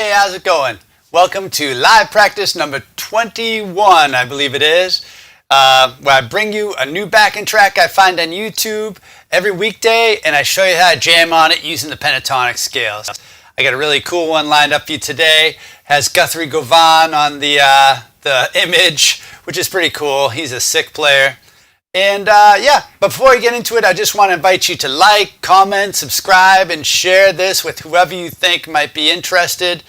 Hey, how's it going? Welcome to live practice number 21, I believe it is, where I bring you a new backing track I find on YouTube every weekday, and I show you how to jam on it using the pentatonic scales. I got a really cool one lined up for you today. Has Guthrie Govan on the image, which is pretty cool. He's a sick player. And yeah, before we get into it, I just want to invite you to like, comment, subscribe, and share this with whoever you think might be interested.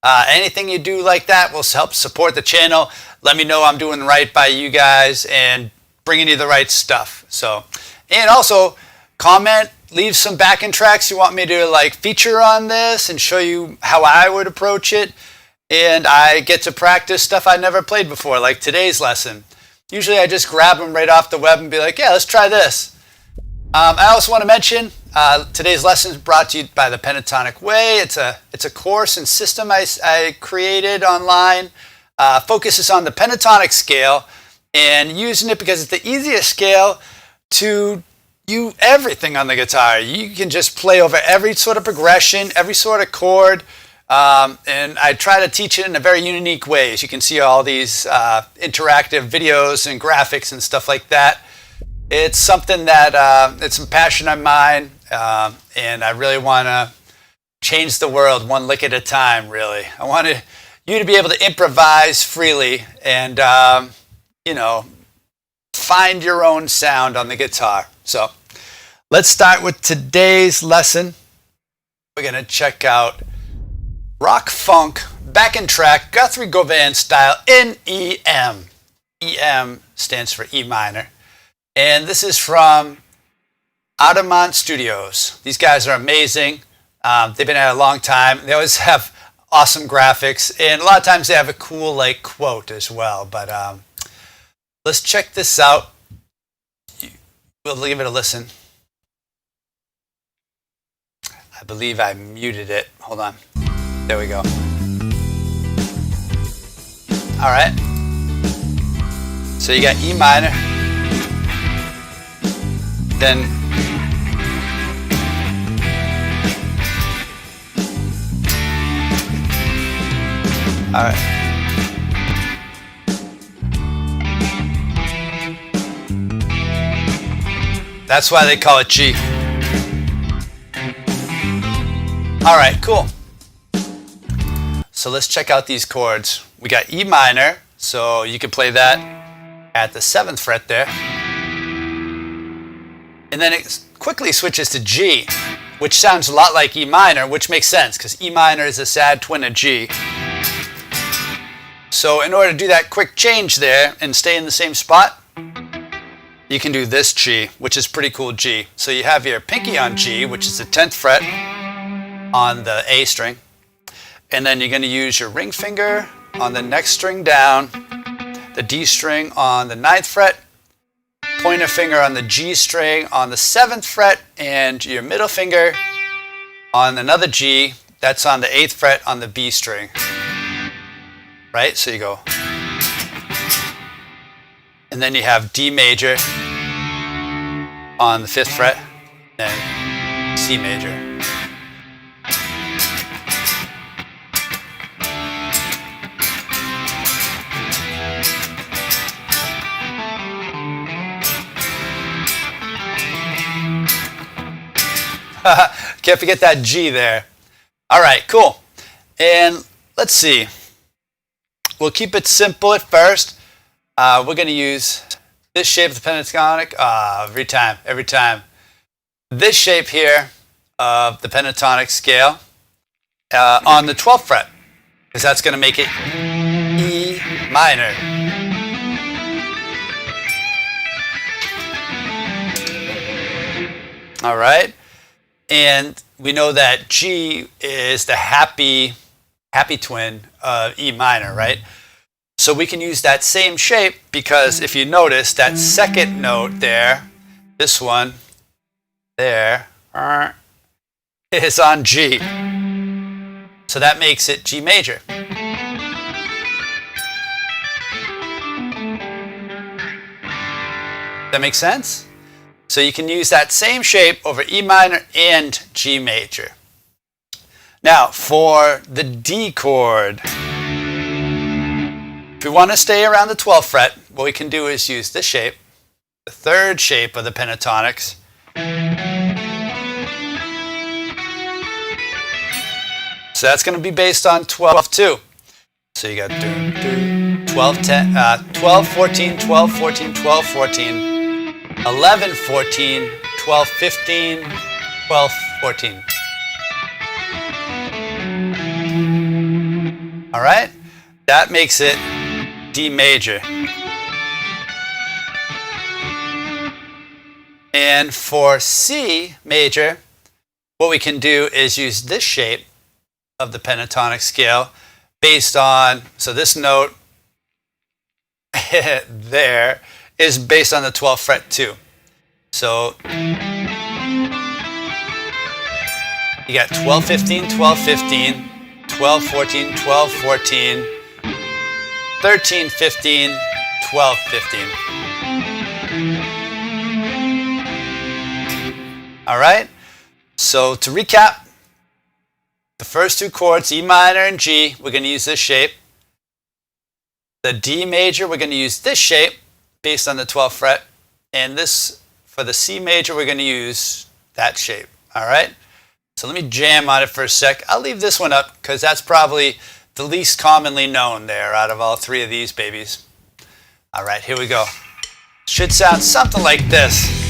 Anything you do like that will help support the channel. Let me know I'm doing right by you guys and bringing you the right stuff. So, and also comment, leave some backing tracks you want me to like feature on this and show you how I would approach it. And I get to practice stuff I never played before, like today's lesson. Usually I just grab them right off the web and be like, yeah, let's try this. I also want to mention today's lesson is brought to you by the Pentatonic Way. It's a course and system I created online. Focuses on the pentatonic scale and using it because it's the easiest scale to do everything on the guitar. You can just play over every sort of progression, every sort of chord. And I try to teach it in a very unique way. As you can see all these interactive videos and graphics and stuff like that. It's something that it's a passion of mine, and I really want to change the world one lick at a time, really. I want you to be able to improvise freely and, you know, find your own sound on the guitar. So let's start with today's lesson. We're going to check out rock funk backing track Guthrie Govan style in EM. EM stands for E minor. And this is from Audemont Studios. These guys are amazing. They've been at it a long time. They always have awesome graphics, and a lot of times they have a cool like quote as well. But let's check this out. We'll give it a listen. I believe I muted it. Hold on. There we go. All right. So you got E minor. Then all right. That's why they call it G. All right, cool. So let's check out these chords. We got E minor, so you can play that at the 7th fret there. And then it quickly switches to G, which sounds a lot like E minor, which makes sense because E minor is a sad twin of G. So in order to do that quick change there and stay in the same spot, you can do this G, which is pretty cool G. So you have your pinky on G, which is the 10th fret on the A string. And then you're going to use your ring finger on the next string down, the D string on the 9th fret, pointer finger on the G string on the 7th fret, and your middle finger on another G that's on the 8th fret on the B string. Right? So you go. And then you have D major on the 5th fret, and C major. Can't forget that G there. All right, cool. And let's see. We'll keep it simple at first. We're going to use this shape of the pentatonic every time. This shape here of the pentatonic scale on the 12th fret, because that's going to make it E minor. All right. And we know that G is the happy twin of E minor, right? So we can use that same shape because if you notice that second note there, this one there, is on G. So that makes it G major. That makes sense? So you can use that same shape over E minor and G major. Now, for the D chord, if we want to stay around the 12th fret, what we can do is use this shape, the third shape of the pentatonics. So that's going to be based on 12 too. So you got 12, 10, 12, 14, 12, 14, 12, 14, 11, 14, 12, 15, 12, 14. All right? That makes it D major. And for C major, what we can do is use this shape of the pentatonic scale based on, so this note there is based on the 12th fret too. So you got 12, 15, 12, 15, 12, 14, 12, 14, 13, 15, 12, 15. All right, so to recap, the first two chords, E minor and G, we're going to use this shape. The D major, we're going to use this shape based on the 12th fret. And this, for the C major, we're going to use that shape. All right, so let me jam on it for a sec. I'll leave this one up because that's probably the least commonly known there out of all three of these babies. All right, here we go. Should sound something like this.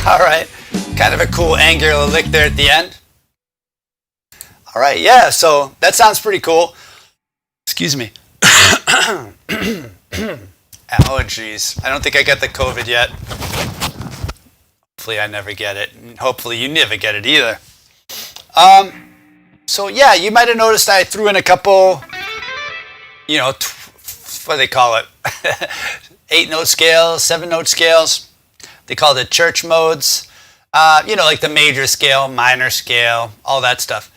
All right, kind of a cool angular lick there at the end. All right, yeah, so that sounds pretty cool. Excuse me. Allergies. I don't think I got the COVID yet. Hopefully I never get it. And hopefully you never get it either. So yeah, you might have noticed I threw in a couple, you know, what do they call it? 8-note scales, 7-note scales. They call it church modes, you know, like the major scale, minor scale, all that stuff.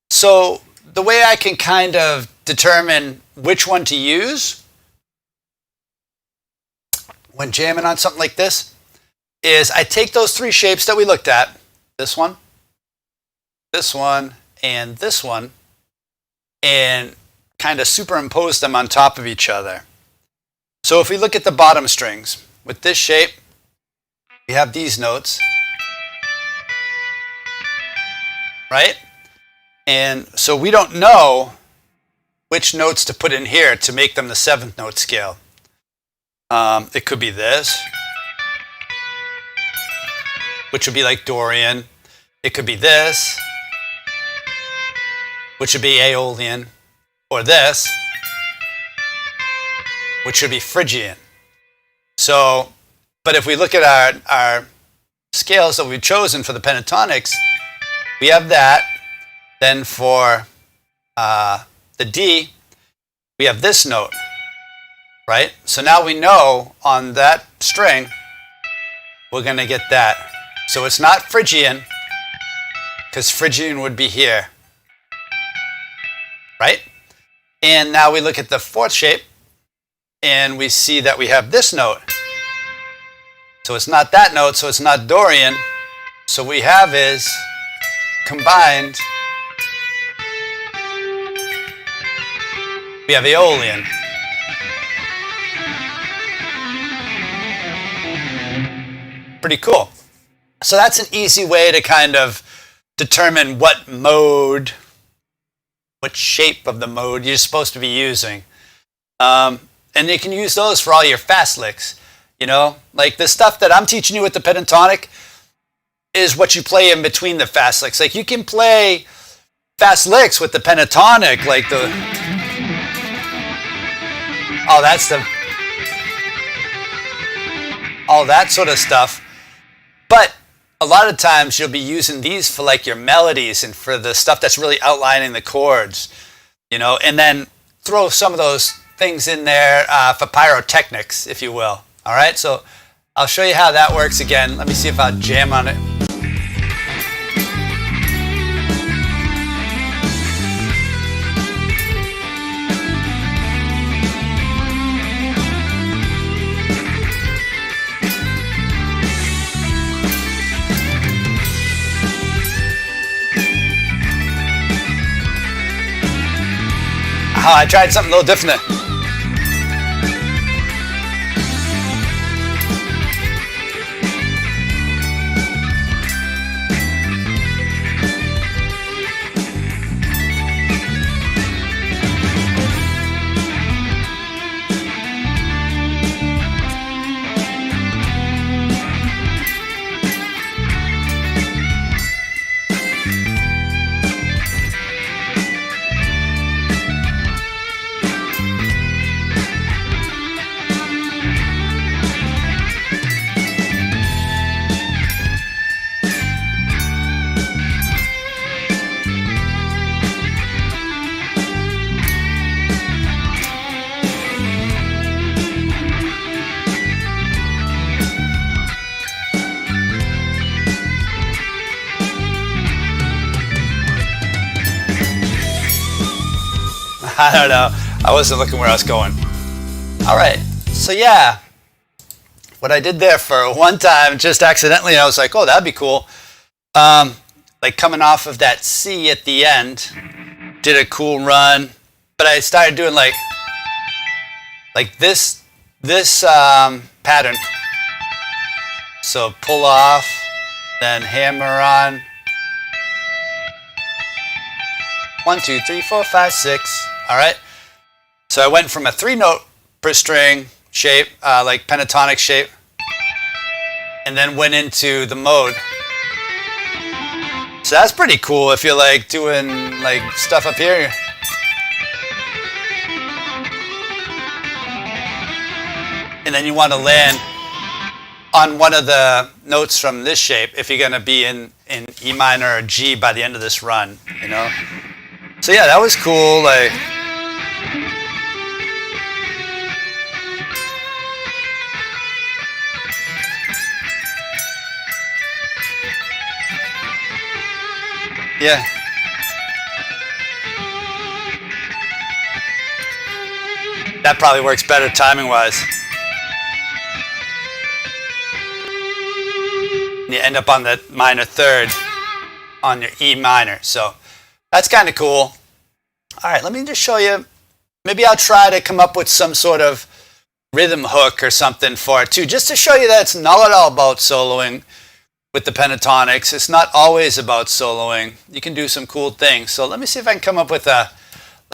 So the way I can kind of determine which one to use when jamming on something like this is I take those three shapes that we looked at, this one, and this one, and kind of superimpose them on top of each other. So if we look at the bottom strings, with this shape, we have these notes, right? And so we don't know which notes to put in here to make them the 7th note scale. It could be this, which would be like Dorian. It could be this, which would be Aeolian, or this, which should be Phrygian. So, but if we look at our scales that we've chosen for the pentatonics, we have that. Then for the D, we have this note, right? So now we know on that string, we're going to get that. So it's not Phrygian, because Phrygian would be here, right? And now we look at the fourth shape, and we see that we have this note. So it's not that note, so it's not Dorian. So what we have is combined, we have Aeolian. Pretty cool. So that's an easy way to kind of determine what mode, what shape of the mode you're supposed to be using. And you can use those for all your fast licks. You know, like the stuff that I'm teaching you with the pentatonic is what you play in between the fast licks. Like you can play fast licks with the pentatonic, like the, oh, that's the, all that sort of stuff. But a lot of times you'll be using these for like your melodies and for the stuff that's really outlining the chords, you know, and then throw some of those things in there for pyrotechnics, if you will. All right, so I'll show you how that works again. Let me see if I'll jam on it. Oh, I tried something a little different. I don't know. I wasn't looking where I was going. All right. So yeah, what I did there for one time, just accidentally, I was like, oh, that'd be cool. Like coming off of that C at the end, did a cool run, but I started doing like this pattern. So pull off, then hammer on. 1, 2, 3, 4, 5, 6. All right. So I went from a 3-note per string shape, like pentatonic shape, and then went into the mode. So that's pretty cool if you're like doing like stuff up here. And then you want to land on one of the notes from this shape if you're going to be in E minor or G by the end of this run, you know? So yeah, that was cool. Like, yeah. That probably works better timing-wise. You end up on the minor third on your E minor. So that's kind of cool. All right, let me just show you. Maybe I'll try to come up with some sort of rhythm hook or something for it too, just to show you that it's not at all about soloing with the pentatonics. It's not always about soloing. You can do some cool things. So let me see if I can come up with a,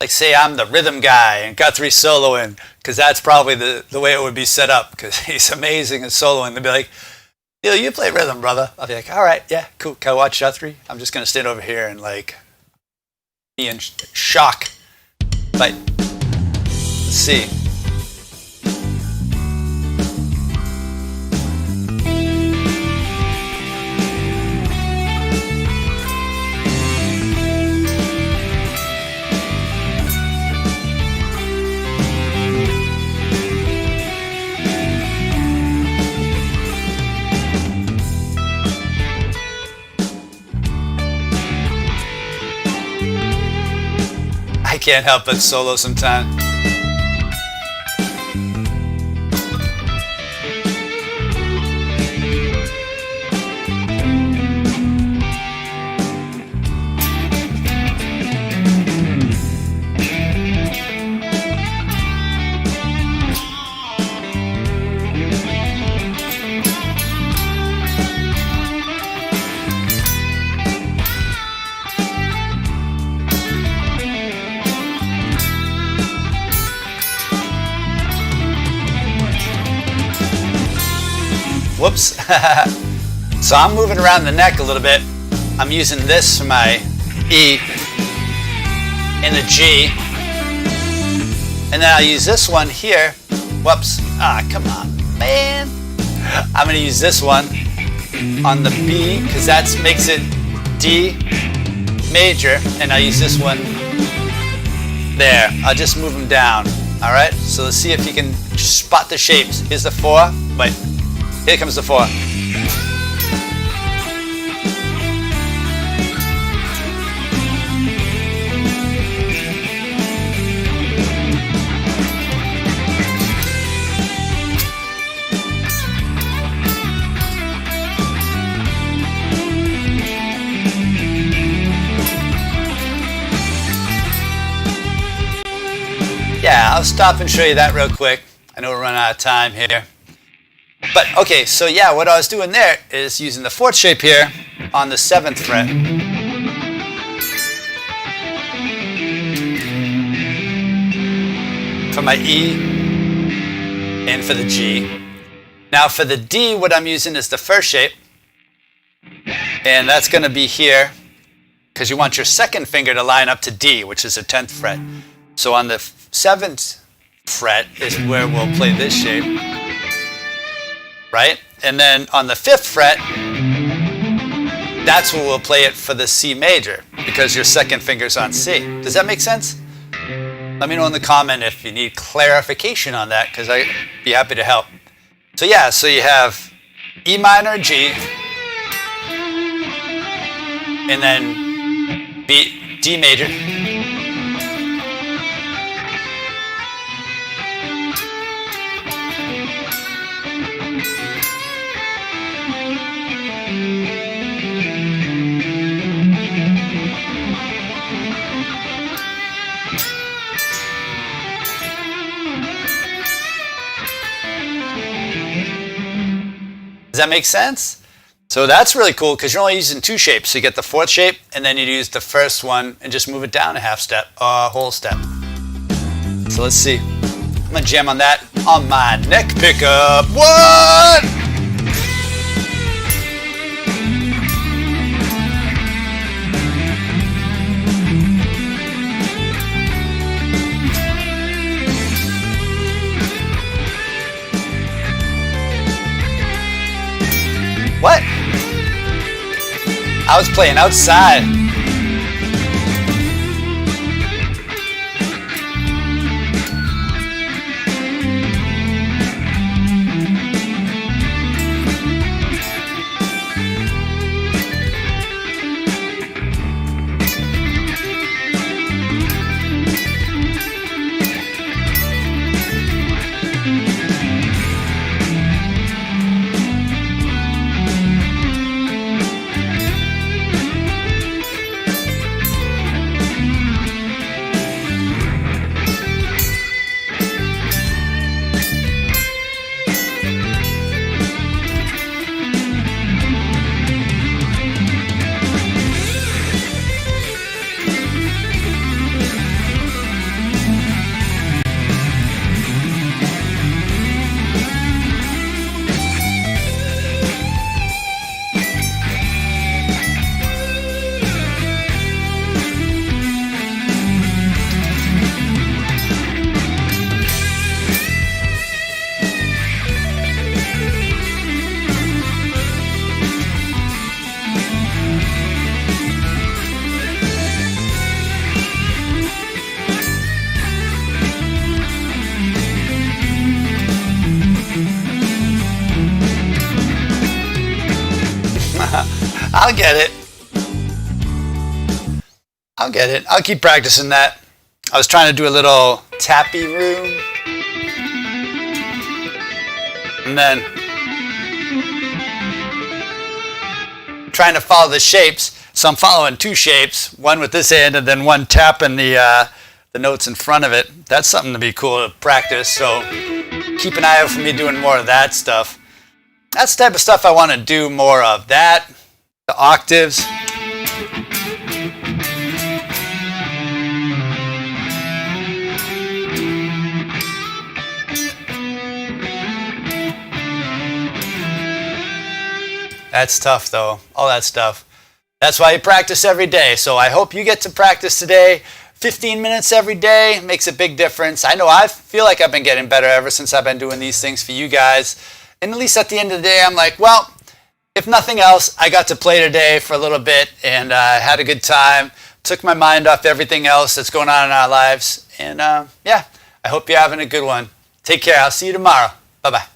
like say I'm the rhythm guy and Guthrie soloing, because that's probably the way it would be set up, because he's amazing at soloing. They'd be like, yo, you play rhythm, brother. I'll be like, all right, yeah, cool. Can I watch Guthrie? I'm just going to stand over here and like be in shock. But let's see. I can't help but solo sometimes. Whoops. So I'm moving around the neck a little bit. I'm using this for my E and the G. And then I'll use this one here. Whoops. Come on, man. I'm going to use this one on the B because that makes it D major. And I'll use this one there. I'll just move them down. All right. So let's see if you can spot the shapes. Here's the 4. Wait. Here comes the 4. Yeah, I'll stop and show you that real quick. I know we're running out of time here. But okay, so yeah, what I was doing there is using the 4th shape here on the 7th fret. For my E and for the G. Now for the D, what I'm using is the 1st shape. And that's going to be here because you want your 2nd finger to line up to D, which is the 10th fret. So on the 7th fret is where we'll play this shape. Right? And then on the 5th fret, that's where we'll play it for the C major because your 2nd finger's on C. Does that make sense? Let me know in the comment if you need clarification on that because I'd be happy to help. So yeah, so you have E minor, G, and then B, D major. Does that make sense? So that's really cool because you're only using 2 shapes. So you get the 4th shape and then you use the 1st one and just move it down a half step, a whole step. So let's see. I'm gonna jam on that on my neck pickup. What? What? I was playing outside. I'll get it. I'll get it. I'll keep practicing that. I was trying to do a little tappy room. And then trying to follow the shapes. So I'm following two shapes, one with this end and then one tapping the notes in front of it. That's something to be cool to practice. So keep an eye out for me doing more of that stuff. That's the type of stuff I want to do more of. That, the octaves. That's tough though, all that stuff. That's why you practice every day. So I hope you get to practice today. 15 minutes every day makes a big difference. I know I feel like I've been getting better ever since I've been doing these things for you guys. And at least at the end of the day, I'm like, well, if nothing else, I got to play today for a little bit and had a good time. Took my mind off everything else that's going on in our lives. And yeah, I hope you're having a good one. Take care. I'll see you tomorrow. Bye-bye.